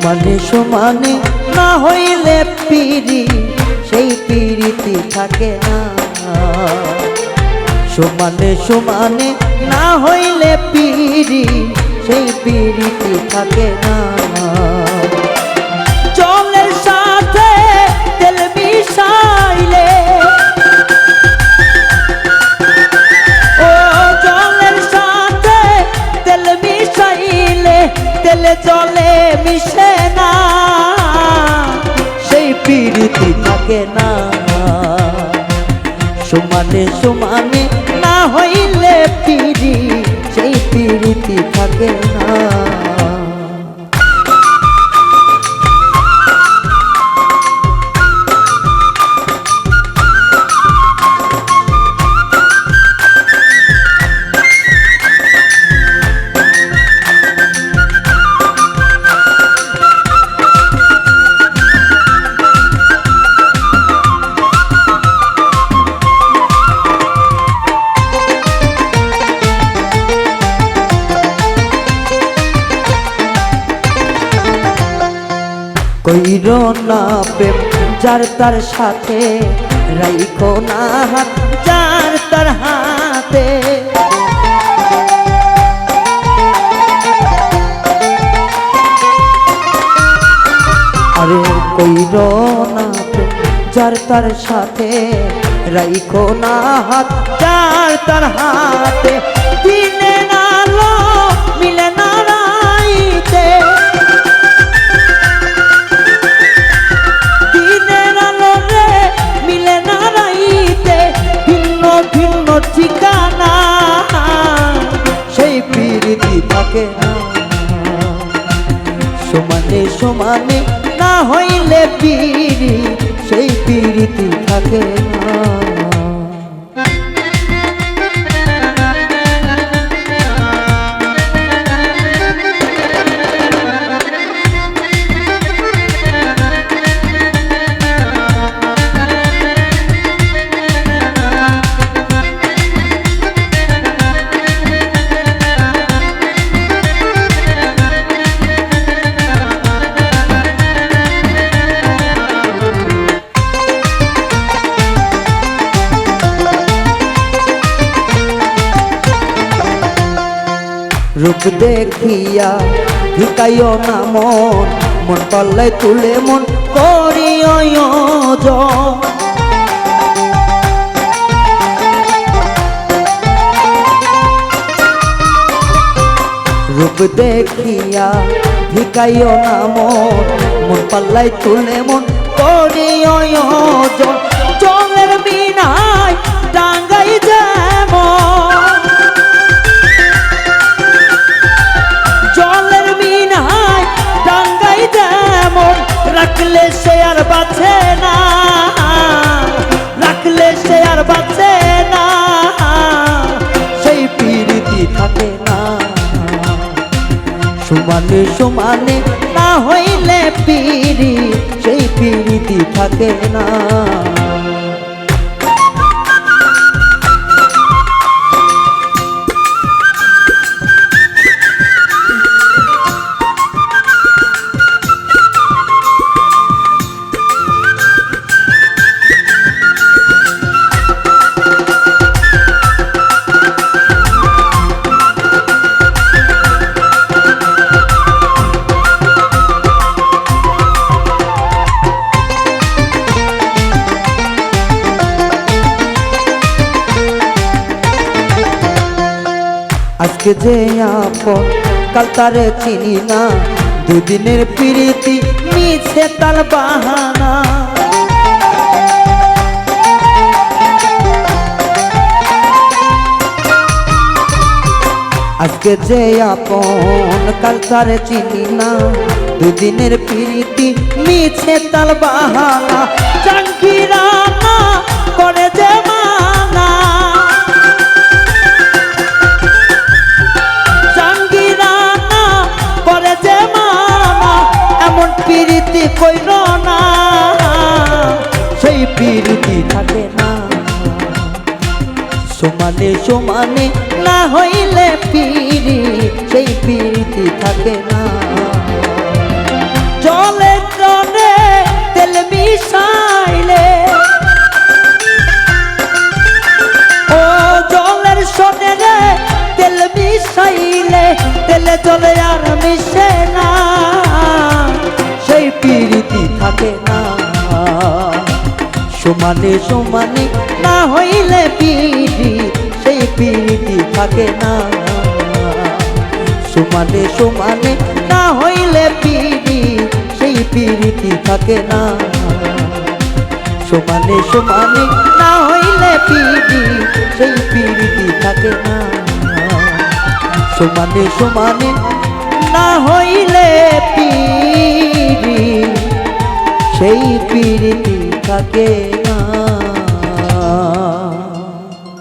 সমানে সমানে না হইলে পিরি সেই পিরিতি থাকে না। সমানে সমানে না হইলে পিরি সেই পিরিতি থাকে না। জলের সাথে তেল মিশাইলে, ও জলের সাথে তেল মিশাইলে তেলে জলে মিশে না, সেই পিরিতি থাকে না। সমানে সমানে না হইলে পিরি সেই পিরিতি থাকে না। কইরো না প্রেম যার তার সাথে, রাইখো না হাত যার তার হাতে। আরে কইরো না প্রেম যার তার সাথে, রাইখো না হাত যার তার হাতে। দিনের আলো মিলে না রাইতে, ঠিকানা সেই পিরিতি থাকে না। সমানে সমানে না হইলে পিরি সেই পিরিতি থাকে না। রূপ দেখিয়া ঢুকাইও না মন, মন পাল্লায় তুলে মন করিও জন। রূপ দেখিয়া ঢুকাইও না মন, মন পাল্লায় তুলে মন করিও জন। জলের বিনায় ডাঙ্গাই যেমন, রাখলে সে আর বাঁচে না, রাখলে সে আর বাঁচে না, সেই পিরিতি থাকে না। সমানে সমানে না হইলে পিরি সেই পিরিতি থাকে না। আজকে যে আপন কাল তারে চিনি না, দুদিনের পিরিতি মিছে তার বাহানা। আজকে যে আপন কাল তারে চিনি না, দুদিনের পিরিতি মিছে তার বাহানা। জাঙ্গিরা না করে যে মানা, পিরিতি কইর না সেই পিরিতি থাকে না। সমানে সমানে না হইলে পিরি সেই পিরিতি থাকে না। জলে জলে তেল মিশাইলে, ও জলের সনে রে তেল মিশাইলে, তেলে জলে আর মিশে না, সেই প্রীতি থাকে না। সমানে সমানে না হইলে পিড়ি, সেই প্রীতি থাকে না। সমানে সমানে না হইলে পিড়ি, সেই প্রীতি থাকে না। সমানে সমানে না হইলে পিড়ি, সেই প্রীতি থাকে না। সমানে সমানে না হইলে পিড়ি, সেই প্রীতি থাকে